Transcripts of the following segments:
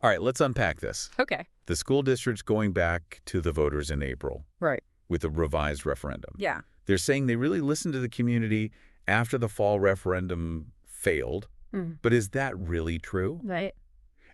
All right, let's unpack this. Okay. The school district's going back to the voters in April Right. with a revised referendum. Yeah. They're saying they really listened to the community after the fall referendum failed. Mm. But is that really true? Right.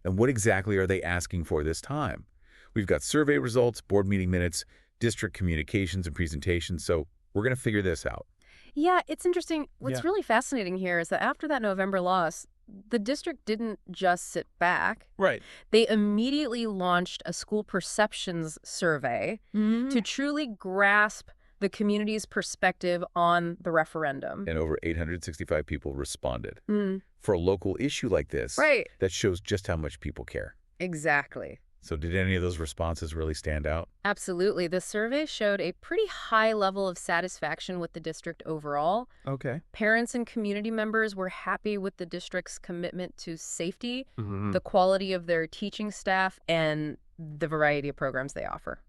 And what exactly are they asking for this time? We've got survey results, board meeting minutes, district communications and presentations, so we're going to figure this out. Yeah, it's interesting. What's Yeah. really fascinating here is that after that November loss, the district didn't just sit back. Right. They immediately launched a school perceptions survey to truly grasp the community's perspective on the referendum. And over 865 people responded. Mm. For a local issue like this, Right. that shows just how much people care. Exactly. So did any of those responses really stand out? Absolutely. The survey showed a pretty high level of satisfaction with the district overall. Okay. Parents and community members were happy with the district's commitment to safety, Mm-hmm. the quality of their teaching staff, and the variety of programs they offer.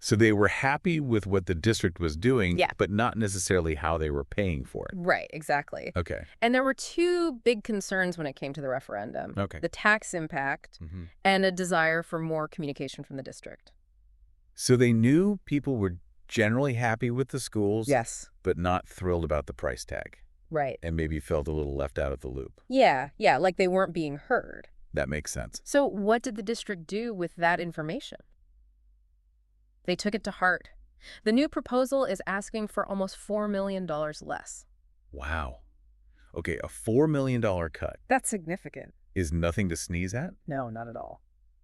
So they were happy with what the district was doing, Yeah. but not necessarily how they were paying for it. Right, exactly. Okay. And there were two big concerns when it came to the referendum. Okay. The tax impact Mm-hmm. and a desire for more communication from the district. So they knew people were generally happy with the schools, Yes. but not thrilled about the price tag, Right. and maybe felt a little left out of the loop. Yeah, like they weren't being heard. That makes sense. So what did the district do with that information? They took it to heart. The new proposal is asking for almost $4 million less. Wow. Okay, a $4 million cut That's significant. is nothing to sneeze at? No, not at all.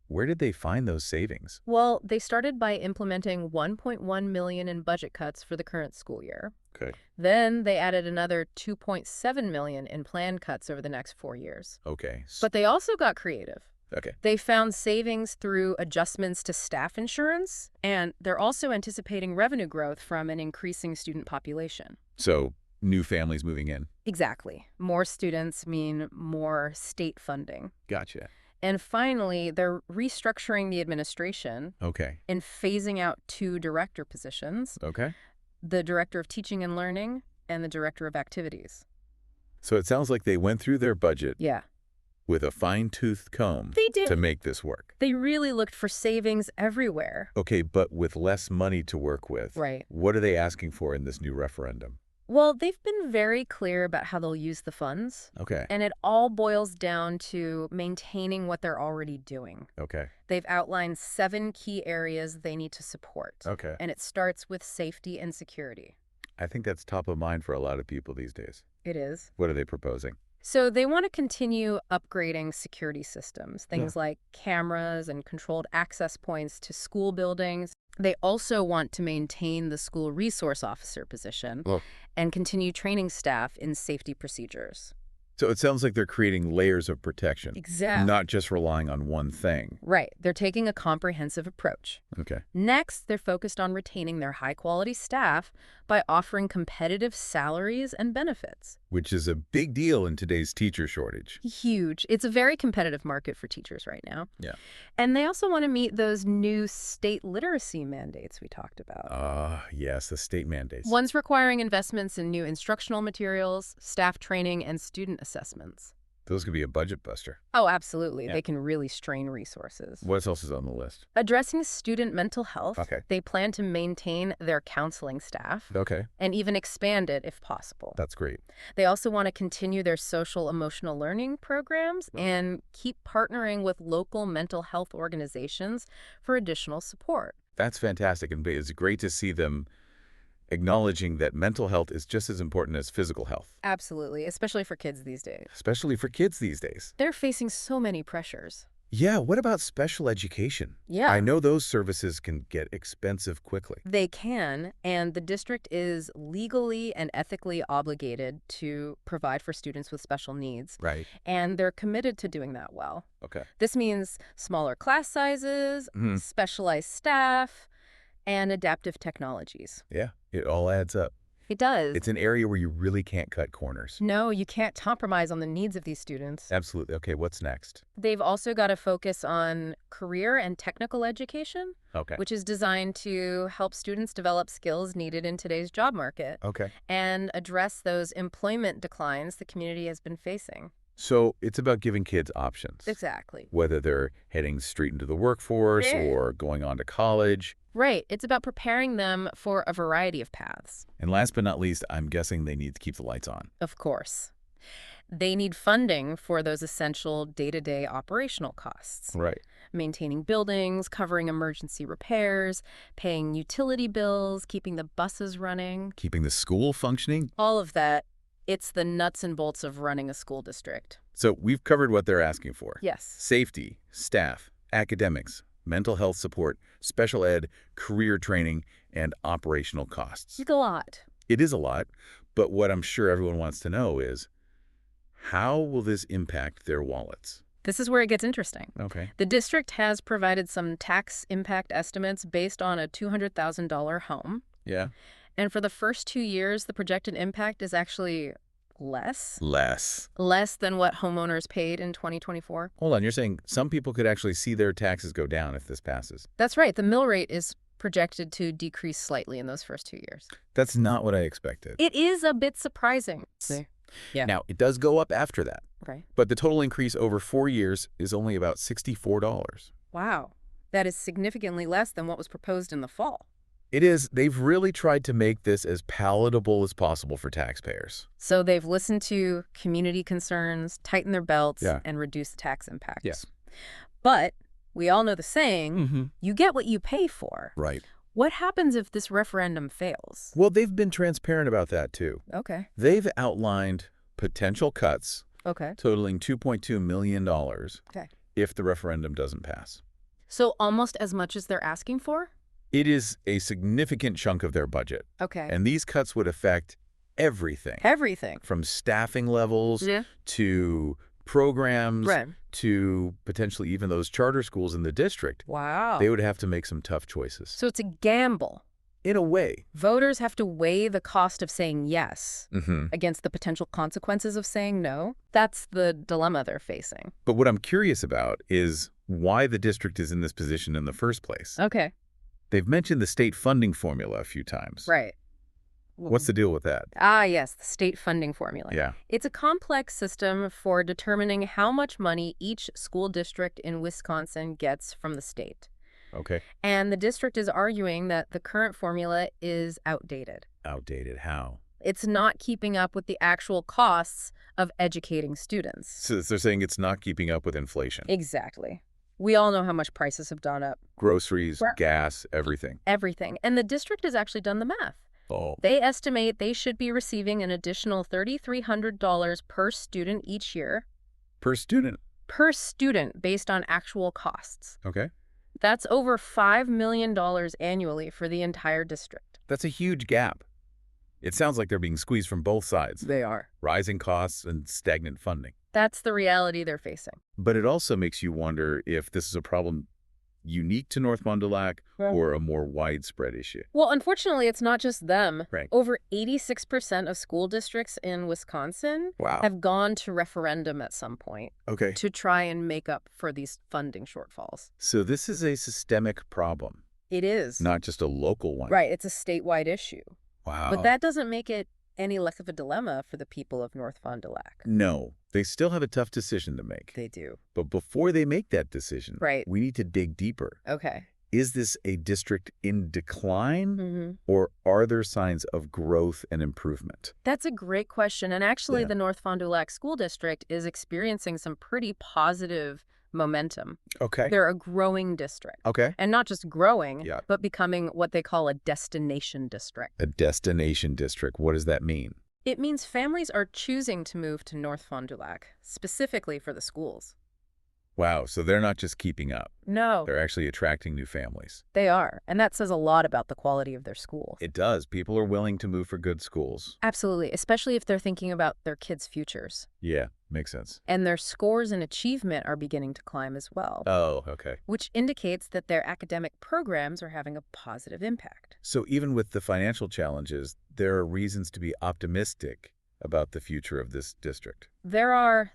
Where did they find those savings? Well, they started by implementing $1.1 million in budget cuts for the current school year. Okay. Then they added another $2.7 million in planned cuts over the next 4 years. Okay. But they also got creative. Okay. They found savings through adjustments to staff insurance, and they're also anticipating revenue growth from an increasing student population. So new families moving in. Exactly. More students mean more state funding. Gotcha. And finally, they're restructuring the administration Okay. and phasing out 2 director positions, Okay. the director of teaching and learning and the director of activities. So it sounds like they went through their budget Yeah. with a fine-toothed comb They did. to make this work. They really looked for savings everywhere. Okay, but with less money to work with. Right. What are they asking for in this new referendum? Well, they've been very clear about how they'll use the funds, Okay. and it all boils down to maintaining what they're already doing. Okay. They've outlined 7 key areas they need to support, Okay. and it starts with safety and security. I think that's top of mind for a lot of people these days. It is. What are they proposing? So they want to continue upgrading security systems, things like cameras and controlled access points to school buildings. They also want to maintain the school resource officer position and continue training staff in safety procedures. So it sounds like they're creating layers of protection, Exactly. not just relying on one thing. Right. They're taking a comprehensive approach. Okay. Next, they're focused on retaining their high-quality staff by offering competitive salaries and benefits. Which is a big deal in today's teacher shortage. Huge. It's a very competitive market for teachers right now. Yeah. And they also want to meet those new state literacy mandates we talked about. Yes, the state mandates. One's requiring investments in new instructional materials, staff training, and student assessments. Those could be a budget buster. Oh, absolutely. Yeah. They can really strain resources. What else is on the list? Addressing student mental health, Okay. they plan to maintain their counseling staff Okay. and even expand it if possible. That's great. They also want to continue their social emotional learning programs and keep partnering with local mental health organizations for additional support. That's fantastic. And it's great to see them acknowledging that mental health is just as important as physical health, Absolutely, especially for kids these days. especially for kids these days. They're facing so many pressures. Yeah, what about special education? Yeah. I know those services can get expensive quickly. They can, and the district is legally and ethically obligated to provide for students with special needs, Right. and they're committed to doing that well. Okay. This means smaller class sizes, Mhm. specialized staff, and adaptive technologies. Yeah, it all adds up. It does. It's an area where you really can't cut corners. No, you can't compromise on the needs of these students. Absolutely. Okay, what's next? They've also got to focus on career and technical education, Okay. which is designed to help students develop skills needed in today's job market Okay. and address those employment declines the community has been facing. So it's about giving kids options, Exactly. whether they're heading straight into the workforce Yeah. or going on to college. Right. It's about preparing them for a variety of paths. And last but not least, I'm guessing they need to keep the lights on. Of course. They need funding for those essential day-to-day operational costs. Right. Maintaining buildings, covering emergency repairs, paying utility bills, keeping the buses running. Keeping the school functioning. All of that, it's the nuts and bolts of running a school district. So we've covered what they're asking for. Yes. Safety, staff, academics, mental health support, special ed, career training, and operational costs. It's a lot. It is a lot, but what I'm sure everyone wants to know is, how will this impact their wallets? This is where it gets interesting. Okay. The district has provided some tax impact estimates based on a $200,000 home. Yeah. And for the first 2 years, the projected impact is actually less than what homeowners paid in 2024. Hold on, you're saying some people could actually see their taxes go down if this passes. That's right. The mill rate is projected to decrease slightly in those first 2 years. That's not what I expected. It is a bit surprising. Yeah. Now, it does go up after that, Right. but the total increase over 4 years is only about $64. Wow. That is significantly less than what was proposed in the fall. It is. They've really tried to make this as palatable as possible for taxpayers. So they've listened to community concerns, tightened their belts, Yeah. and reduced tax impacts. Yeah. But we all know the saying, Mm-hmm. you get what you pay for. Right. What happens if this referendum fails? Well, they've been transparent about that, too. Okay. They've outlined potential cuts Okay. totaling $2.2 million Okay. if the referendum doesn't pass. So almost as much as they're asking for? It is a significant chunk of their budget, Okay. and these cuts would affect everything, Everything. from staffing levels Yeah. to programs Right. to potentially even those charter schools in the district. Wow. They would have to make some tough choices. So it's a gamble. In a way. Voters have to weigh the cost of saying yes Mm-hmm. against the potential consequences of saying no. That's the dilemma they're facing. But what I'm curious about is why the district is in this position in the first place. Okay. They've mentioned the state funding formula a few times. Right. What's the deal with that? Ah, yes, the state funding formula. Yeah. It's a complex system for determining how much money each school district in Wisconsin gets from the state. Okay. And the district is arguing that the current formula is outdated. Outdated how? It's not keeping up with the actual costs of educating students. So they're saying it's not keeping up with inflation. Exactly. We all know how much prices have gone up. Groceries, Right. gas, everything. Everything. And the district has actually done the math. Oh. They estimate they should be receiving an additional $3,300 per student each year. Per student. Per student based on actual costs. Okay. That's over $5 million annually for the entire district. That's a huge gap. It sounds like they're being squeezed from both sides. They are. Rising costs and stagnant funding. That's the reality they're facing. But it also makes you wonder if this is a problem unique to North Fond du Lac or a more widespread issue. Well, unfortunately, it's not just them. Right. Over 86% of school districts in Wisconsin Wow. have gone to referendum at some point Okay. to try and make up for these funding shortfalls. So this is a systemic problem, It is. not just a local one. Right. It's a statewide issue. Wow. But that doesn't make it any less of a dilemma for the people of North Fond du Lac. No, they still have a tough decision to make. They do. But before they make that decision, Right. we need to dig deeper. Okay. Is this a district in decline, Mm-hmm. or are there signs of growth and improvement? That's a great question. And actually, Yeah. the North Fond du Lac School District is experiencing some pretty positive momentum. Okay. They're a growing district. Okay. And not just growing, Yeah. but becoming what they call a destination district. A destination district. What does that mean? It means families are choosing to move to North Fond du Lac, specifically for the schools. Wow. So they're not just keeping up. No, They're actually attracting new families. they are. And that says a lot about the quality of their schools. It does. People are willing to move for good schools. Absolutely, especially if they're thinking about their kids' futures. Yeah, makes sense. And their scores in achievement are beginning to climb as well, Oh, okay. which indicates that their academic programs are having a positive impact. So even with the financial challenges, there are reasons to be optimistic about the future of this district.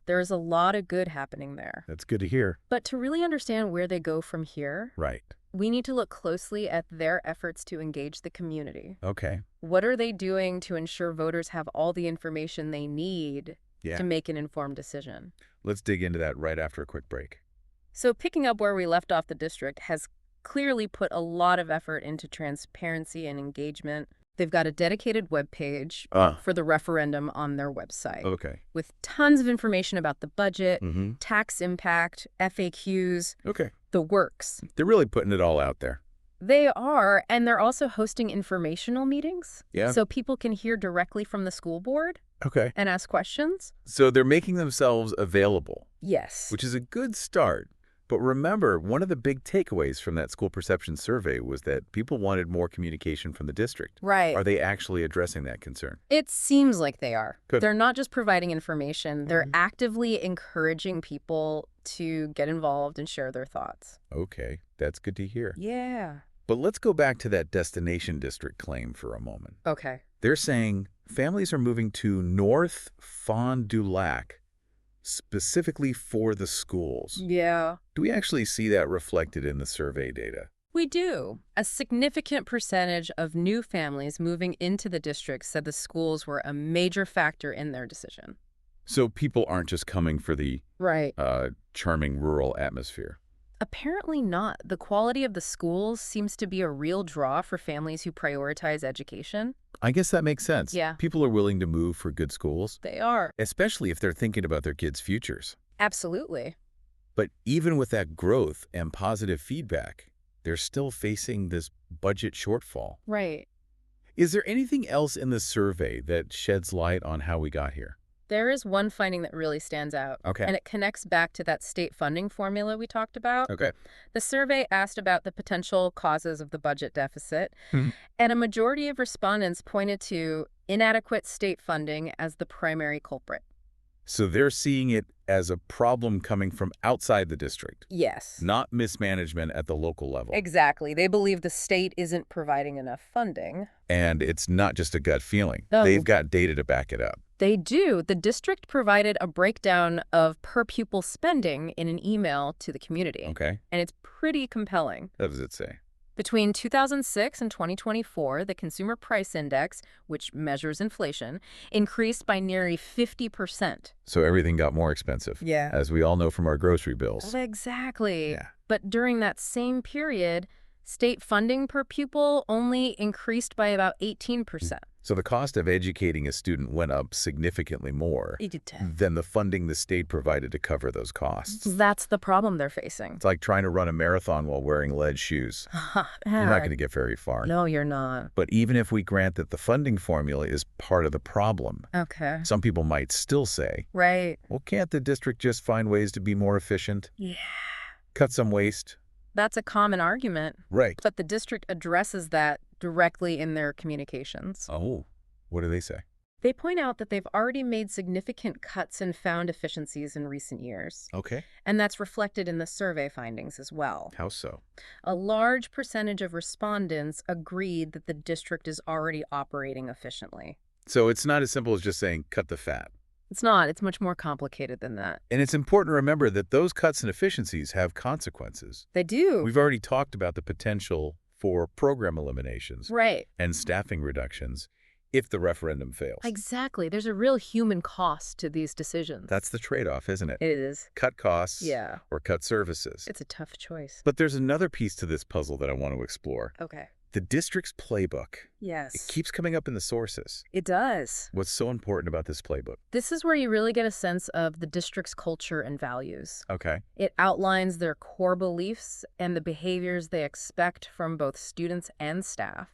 There's a lot of good happening there. That's good to hear. But to really understand where they go from here, Right. we need to look closely at their efforts to engage the community. Okay. What are they doing to ensure voters have all the information they need Yeah. to make an informed decision. Let's dig into that right after a quick break. So picking up where we left off, the district has clearly put a lot of effort into transparency and engagement. They've got a dedicated webpage for the referendum on their website. Okay. With tons of information about the budget, Mm-hmm. tax impact, FAQs, Okay. the works. They're really putting it all out there. They are, and they're also hosting informational meetings. Yeah. So people can hear directly from the school board Okay. and ask questions. So they're making themselves available, Yes. which is a good start. But remember, one of the big takeaways from that school perception survey was that people wanted more communication from the district. Right. Are they actually addressing that concern? It seems like they are. Good. They're not just providing information, they're actively encouraging people to get involved and share their thoughts. Okay, that's good to hear. Yeah. But let's go back to that destination district claim for a moment. Okay. They're saying families are moving to North Fond du Lac specifically for the schools. Yeah. Do we actually see that reflected in the survey data? We do. A significant percentage of new families moving into the district said the schools were a major factor in their decision. So people aren't just coming for the Right. charming rural atmosphere. Apparently not. The quality of the schools seems to be a real draw for families who prioritize education. I guess that makes sense. Yeah. People are willing to move for good schools, They are. especially if they're thinking about their kids' futures. Absolutely. But even with that growth and positive feedback, they're still facing this budget shortfall. Right. Is there anything else in the survey that sheds light on how we got here? There is one finding that really stands out. Okay. And it connects back to that state funding formula we talked about. Okay. The survey asked about the potential causes of the budget deficit, Mhm. and a majority of respondents pointed to inadequate state funding as the primary culprit. So they're seeing it as a problem coming from outside the district, Yes. not mismanagement at the local level. Exactly. They believe the state isn't providing enough funding. And it's not just a gut feeling. Oh. They've got data to back it up. They do. The district provided a breakdown of per-pupil spending in an email to the community. Okay. And it's pretty compelling. What does it say? Between 2006 and 2024, the Consumer Price Index, which measures inflation, increased by nearly 50%. So everything got more expensive. Yeah. As we all know from our grocery bills. Exactly. Yeah. But during that same period, state funding per pupil only increased by about 18%. So the cost of educating a student went up significantly more than the funding the state provided to cover those costs. That's the problem they're facing. It's like trying to run a marathon while wearing lead shoes. You're not going to get very far. No, you're not. But even if we grant that the funding formula is part of the problem, Okay. some people might still say, Right. well, can't the district just find ways to be more efficient? Yeah. Cut some waste? That's a common argument. Right. But the district addresses that directly in their communications. Oh, what do they say? They point out that they've already made significant cuts and found efficiencies in recent years. Okay. And that's reflected in the survey findings as well. How so? A large percentage of respondents agreed that the district is already operating efficiently. So it's not as simple as just saying cut the fat. It's not. It's much more complicated than that. And it's important to remember that those cuts and efficiencies have consequences. They do. We've already talked about the potential for program eliminations Right. and staffing reductions if the referendum fails. Exactly. There's a real human cost to these decisions. That's the trade-off, isn't it? It is. Cut costs Yeah. or cut services. It's a tough choice. But there's another piece to this puzzle that I want to explore. Okay. The district's playbook. Yes. It keeps coming up in the sources. It does. What's so important about this playbook? This is where you really get a sense of the district's culture and values. Okay. It outlines their core beliefs and the behaviors they expect from both students and staff.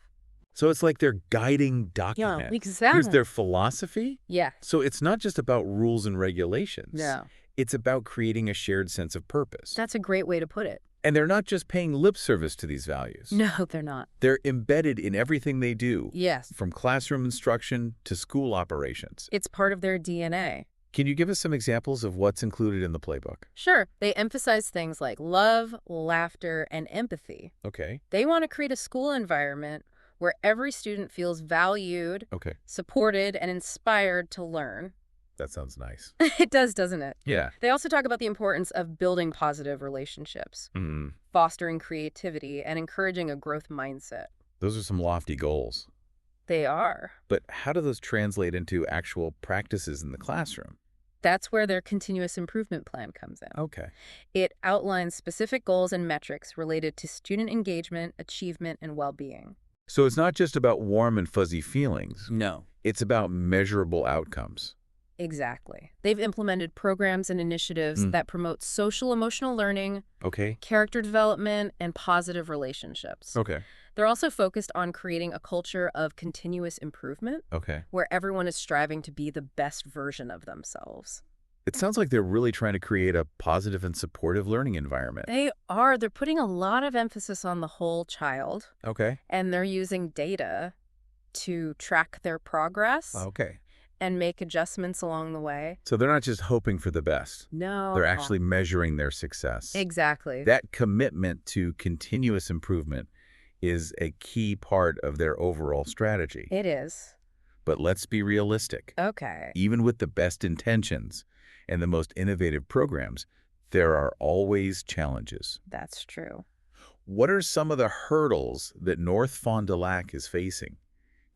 So it's like their guiding document. exactly. Here's their philosophy. Yeah. So it's not just about rules and regulations. No. It's about creating a shared sense of purpose. That's a great way to put it. And they're not just paying lip service to these values. No, they're not. They're embedded in everything they do, Yes. from classroom instruction to school operations. It's part of their DNA. Can you give us some examples of what's included in the playbook? Sure. They emphasize things like love, laughter, and empathy. Okay. They want to create a school environment where every student feels valued, Okay. supported, and inspired to learn. That sounds nice. It does, doesn't it? Yeah. They also talk about the importance of building positive relationships, fostering creativity, and encouraging a growth mindset. Those are some lofty goals. They are. But how do those translate into actual practices in the classroom? That's where their continuous improvement plan comes in. Okay. It outlines specific goals and metrics related to student engagement, achievement, and well-being. So it's not just about warm and fuzzy feelings. No. It's about measurable outcomes. Exactly. They've implemented programs and initiatives that promote social emotional learning, Okay. character development, and positive relationships. Okay. They're also focused on creating a culture of continuous improvement Okay. where everyone is striving to be the best version of themselves. It sounds like they're really trying to create a positive and supportive learning environment. They are. They're putting a lot of emphasis on the whole child, Okay. and they're using data to track their progress Okay. and make adjustments along the way. So they're not just hoping for the best. No. They're actually measuring their success. Exactly. That commitment to continuous improvement is a key part of their overall strategy. It is. But let's be realistic. Okay. Even with the best intentions and the most innovative programs, there are always challenges. That's true. What are some of the hurdles that North Fond du Lac is facing,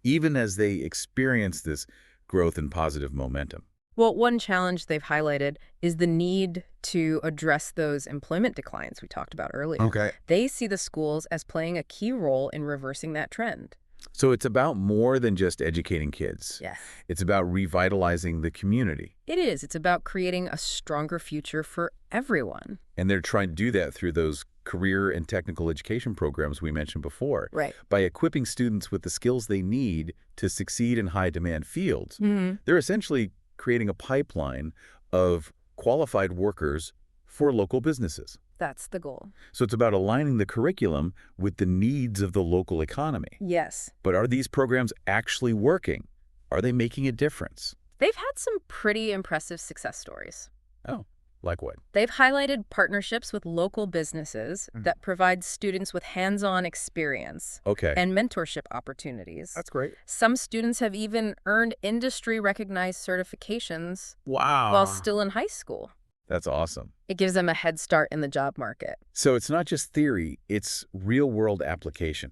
even as they experience this growth and positive momentum? Well, one challenge they've highlighted is the need to address those employment declines we talked about earlier. Okay. They see the schools as playing a key role in reversing that trend. So it's about more than just educating kids. Yes. It's about revitalizing the community. It is. It's about creating a stronger future for everyone. And they're trying to do that through those career and technical education programs we mentioned before. Right. By equipping students with the skills they need to succeed in high-demand fields, they're essentially creating a pipeline of qualified workers for local businesses. That's the goal. So it's about aligning the curriculum with the needs of the local economy. Yes. But are these programs actually working? Are they making a difference? They've had some pretty impressive success stories. Oh, like what? They've highlighted partnerships with local businesses that provide students with hands-on experience Okay. and mentorship opportunities. That's great. Some students have even earned industry-recognized certifications Wow. while still in high school. That's awesome. It gives them a head start in the job market. So it's not just theory, it's real-world application.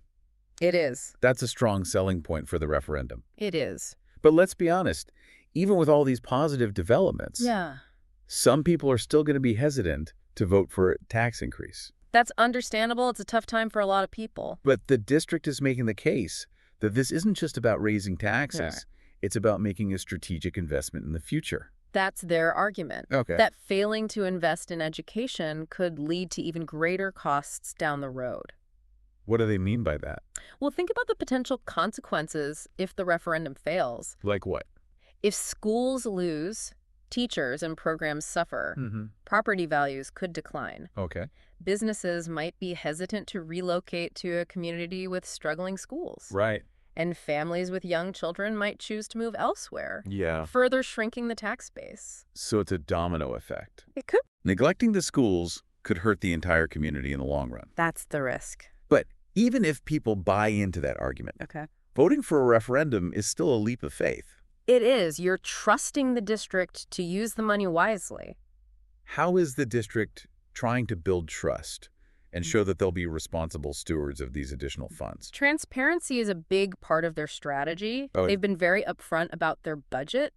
It is. That's a strong selling point for the referendum. It is. But let's be honest, even with all these positive developments, Yeah. some people are still going to be hesitant to vote for a tax increase. That's understandable. It's a tough time for a lot of people. But the district is making the case that this isn't just about raising taxes. It's about making a strategic investment in the future. That's their argument. Okay. That failing to invest in education could lead to even greater costs down the road. What do they mean by that? Well, think about the potential consequences if the referendum fails. Like what? If schools lose, teachers and programs suffer, property values could decline. Okay. Businesses might be hesitant to relocate to a community with struggling schools. Right. And families with young children might choose to move elsewhere, Yeah. further shrinking the tax base. So it's a domino effect. It could. Neglecting the schools could hurt the entire community in the long run. That's the risk. But even if people buy into that argument, Okay. voting for a referendum is still a leap of faith. It is. You're trusting the district to use the money wisely. How is the district trying to build trust and show that they'll be responsible stewards of these additional funds? Transparency is a big part of their strategy. Oh. They've been very upfront about their budget,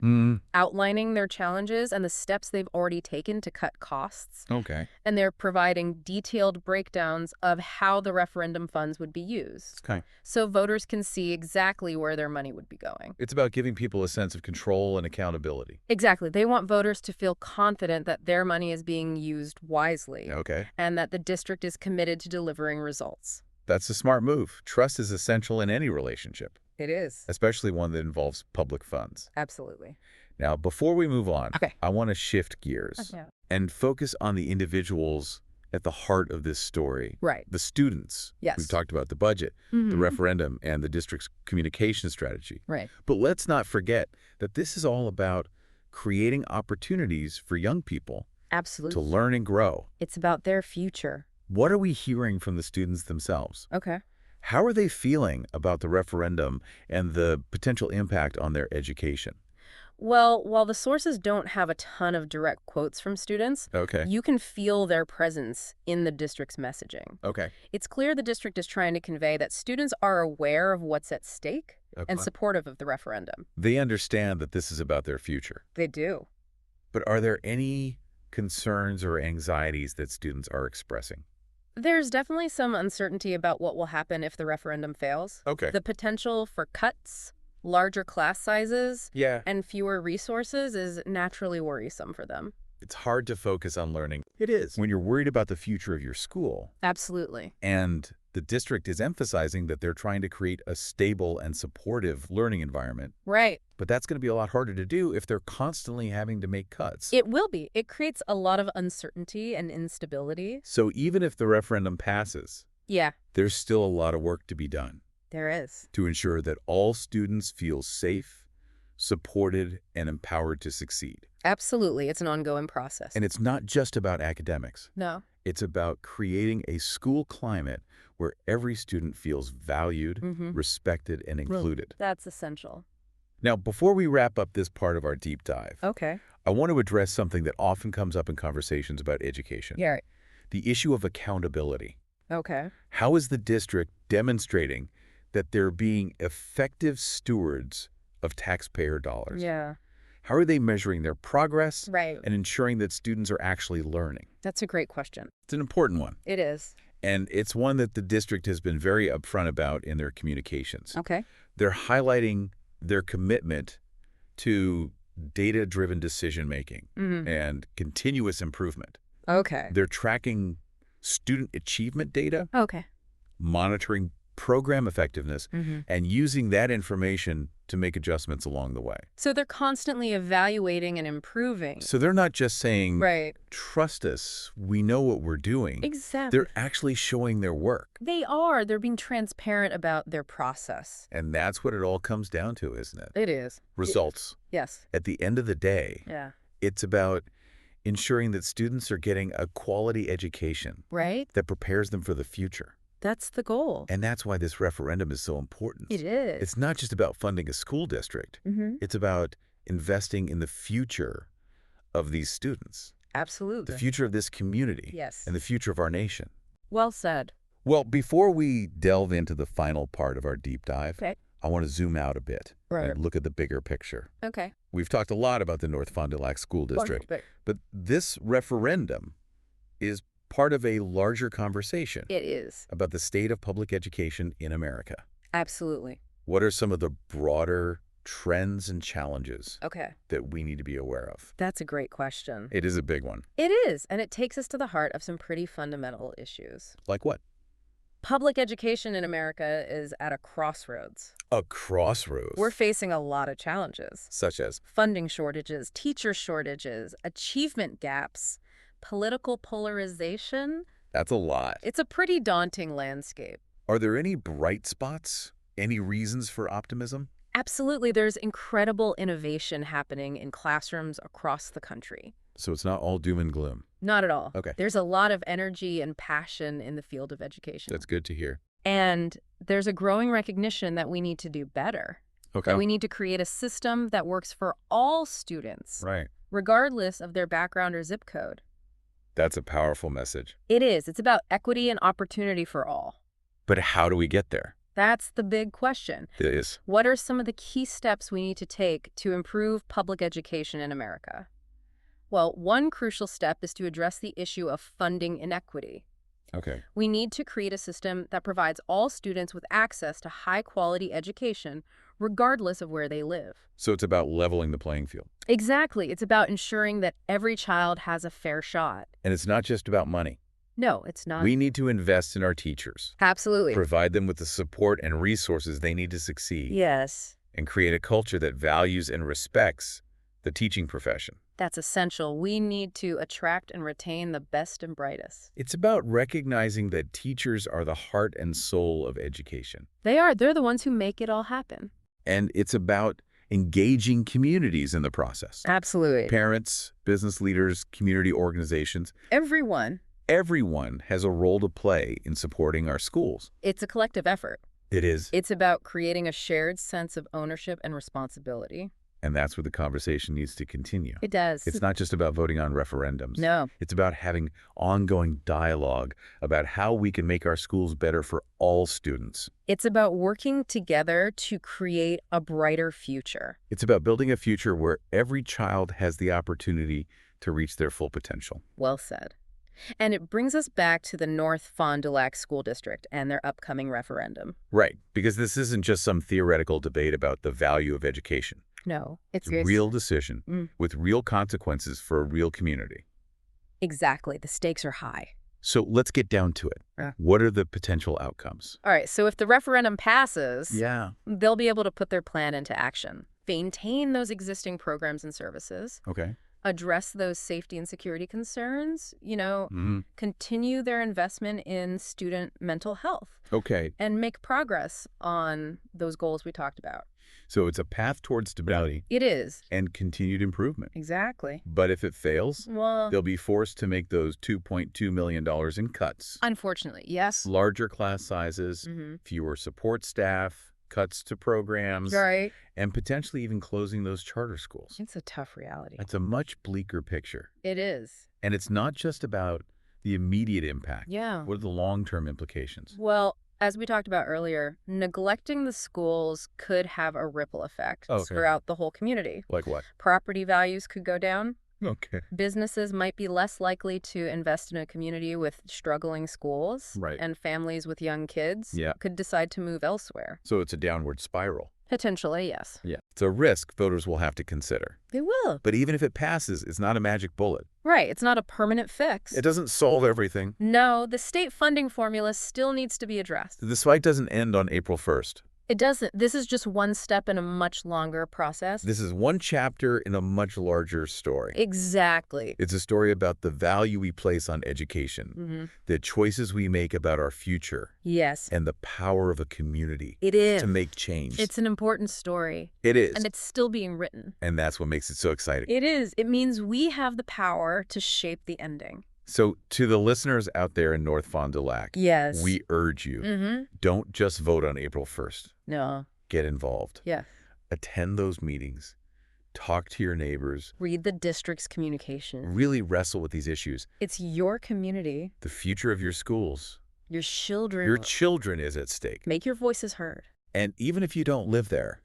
outlining their challenges and the steps they've already taken to cut costs. Okay. And they're providing detailed breakdowns of how the referendum funds would be used, Okay. so voters can see exactly where their money would be going. It's about giving people a sense of control and accountability. Exactly. They want voters to feel confident that their money is being used wisely Okay. and that the district is committed to delivering results. That's a smart move. Trust is essential in any relationship, It is. especially one that involves public funds. Absolutely. Now, before we move on, Okay. I want to shift gears and focus on the individuals at the heart of this story. Right. The students. Yes. We've talked about the budget, the referendum, and the district's communication strategy. Right. But let's not forget that this is all about creating opportunities for young people Absolutely. to learn and grow. It's about their future. What are we hearing from the students themselves? Okay. How are they feeling about the referendum and the potential impact on their education? Well, while the sources don't have a ton of direct quotes from students, Okay. you can feel their presence in the district's messaging. Okay. It's clear the district is trying to convey that students are aware of what's at stake and supportive of the referendum. They understand that this is about their future. They do. But are there any concerns or anxieties that students are expressing? There's definitely some uncertainty about what will happen if the referendum fails. Okay. The potential for cuts, larger class sizes, Yeah. and fewer resources is naturally worrisome for them. It's hard to focus on learning. It is. When you're worried about the future of your school, Absolutely. and the district is emphasizing that they're trying to create a stable and supportive learning environment. Right. But that's going to be a lot harder to do if they're constantly having to make cuts. It will be. It creates a lot of uncertainty and instability. So even if the referendum passes, Yeah, there's still a lot of work to be done there is. to ensure that all students feel safe, supported, and empowered to succeed. Absolutely. It's an ongoing process. And it's not just about academics. No. It's about creating a school climate where every student feels valued, respected, and included. That's essential. Now, before we wrap up this part of our deep dive, Okay. I want to address something that often comes up in conversations about education. Yeah. The issue of accountability. Okay. How is the district demonstrating that they're being effective stewards of taxpayer dollars? Yeah. How are they measuring their progress Right. and ensuring that students are actually learning? That's a great question. It's an important one. It is. And it's one that the district has been very upfront about in their communications. Okay. They're highlighting their commitment to data-driven decision-making and continuous improvement. Okay. They're tracking student achievement data, Okay. monitoring program effectiveness, and using that information to make adjustments along the way. So they're constantly evaluating and improving. So they're not just saying, Right. trust us, we know what we're doing. Exactly. They're actually showing their work. They are. They're being transparent about their process. And that's what it all comes down to, isn't it? It is. Results. Yes. At the end of the day, Yeah. it's about ensuring that students are getting a quality education Right? that prepares them for the future. That's the goal. And that's why this referendum is so important. It is. It's not just about funding a school district. It's about investing in the future of these students, Absolutely. the future of this community, Yes. and the future of our nation. Well said. Well, before we delve into the final part of our deep dive, Okay. I want to zoom out a bit Right. and look at the bigger picture. Okay. We've talked a lot about the North Fond du Lac School District, but this referendum is part of a larger conversation It is. about the state of public education in America. Absolutely. What are some of the broader trends and challenges Okay. that we need to be aware of? That's a great question. It is a big one. It is, and it takes us to the heart of some pretty fundamental issues. Like what? Public education in America is at a crossroads. A crossroads. We're facing a lot of challenges. Such as? Funding shortages, teacher shortages, achievement gaps, political polarization. That's a lot. It's a pretty daunting landscape. Are there any bright spots? Any reasons for optimism? Absolutely, there's incredible innovation happening in classrooms across the country. So it's not all doom and gloom. Not at all. Okay. There's a lot of energy and passion in the field of education. That's good to hear. And there's a growing recognition that we need to do better. Okay. That we need to create a system that works for all students, Right. regardless of their background or zip code. That's a powerful message. It is. It's about equity and opportunity for all. But how do we get there? That's the big question. It is. What are some of the key steps we need to take to improve public education in America? Well, one crucial step is to address the issue of funding inequity. Okay. We need to create a system that provides all students with access to high-quality education, regardless of where they live. So it's about leveling the playing field. Exactly. It's about ensuring that every child has a fair shot. And it's not just about money. No, it's not. We need to invest in our teachers, Absolutely. provide them with the support and resources they need to succeed, Yes. and create a culture that values and respects the teaching profession. That's essential. We need to attract and retain the best and brightest. It's about recognizing that teachers are the heart and soul of education. They are. They're the ones who make it all happen. And it's about engaging communities in the process. Absolutely. Parents, business leaders, community organizations. Everyone. Everyone has a role to play in supporting our schools. It's a collective effort. It is. It's about creating a shared sense of ownership and responsibility. And that's where the conversation needs to continue. It does. It's not just about voting on referendums. No. It's about having ongoing dialogue about how we can make our schools better for all students. It's about working together to create a brighter future. It's about building a future where every child has the opportunity to reach their full potential. Well said. And it brings us back to the North Fond du Lac School District and their upcoming referendum. Right, because this isn't just some theoretical debate about the value of education. No, it's a real decision with real consequences for a real community. Exactly. The stakes are high. So let's get down to it. What are the potential outcomes? All right. So if the referendum passes, they'll be able to put their plan into action, maintain those existing programs and services, address those safety and security concerns, continue their investment in student mental health, and make progress on those goals we talked about. So it's a path towards stability. It is. And continued improvement. Exactly. But if it fails, well, they'll be forced to make those $2.2 million in cuts. Unfortunately, yes. Larger class sizes, fewer support staff, cuts to programs, and potentially even closing those charter schools. It's a tough reality. That's a much bleaker picture. It is. And it's not just about the immediate impact. Yeah. What are the long-term implications? Well, as we talked about earlier, neglecting the schools could have a ripple effect throughout the whole community. Like what? Property values could go down. Okay. Businesses might be less likely to invest in a community with struggling schools. Right. And families with young kids could decide to move elsewhere. So it's a downward spiral. Potentially, yes. Yeah. It's a risk voters will have to consider. They will. But even if it passes, it's not a magic bullet. Right. It's not a permanent fix. It doesn't solve everything. No, the state funding formula still needs to be addressed. This fight doesn't end on April 1st. It doesn't. This is just one step in a much longer process. This is one chapter in a much larger story. Exactly. It's a story about the value we place on education, the choices we make about our future. Yes. And the power of a community. It is. To make change. It's an important story. It is. And it's still being written. And that's what makes it so exciting. It is. It means we have the power to shape the ending. So to the listeners out there in North Fond du Lac, yes, we urge you, don't just vote on April 1st. No. Get involved. Yeah. Attend those meetings. Talk to your neighbors. Read the district's communication. Really wrestle with these issues. It's your community. The future of your schools. Your children. Your children is at stake. Make your voices heard. And even if you don't live there,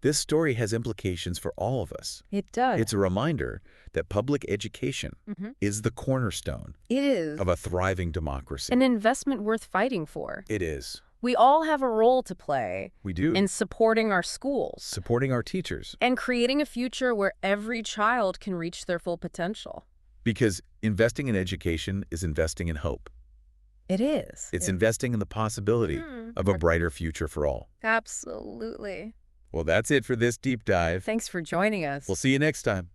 this story has implications for all of us. It does. It's a reminder that public education is the cornerstone of a thriving democracy. An investment worth fighting for. It is. We all have a role to play. We do. In supporting our schools. Supporting our teachers. And creating a future where every child can reach their full potential. Because investing in education is investing in hope. It is. It's investing in the possibility of a brighter future for all. Absolutely. Well, that's it for this deep dive. Thanks for joining us. We'll see you next time.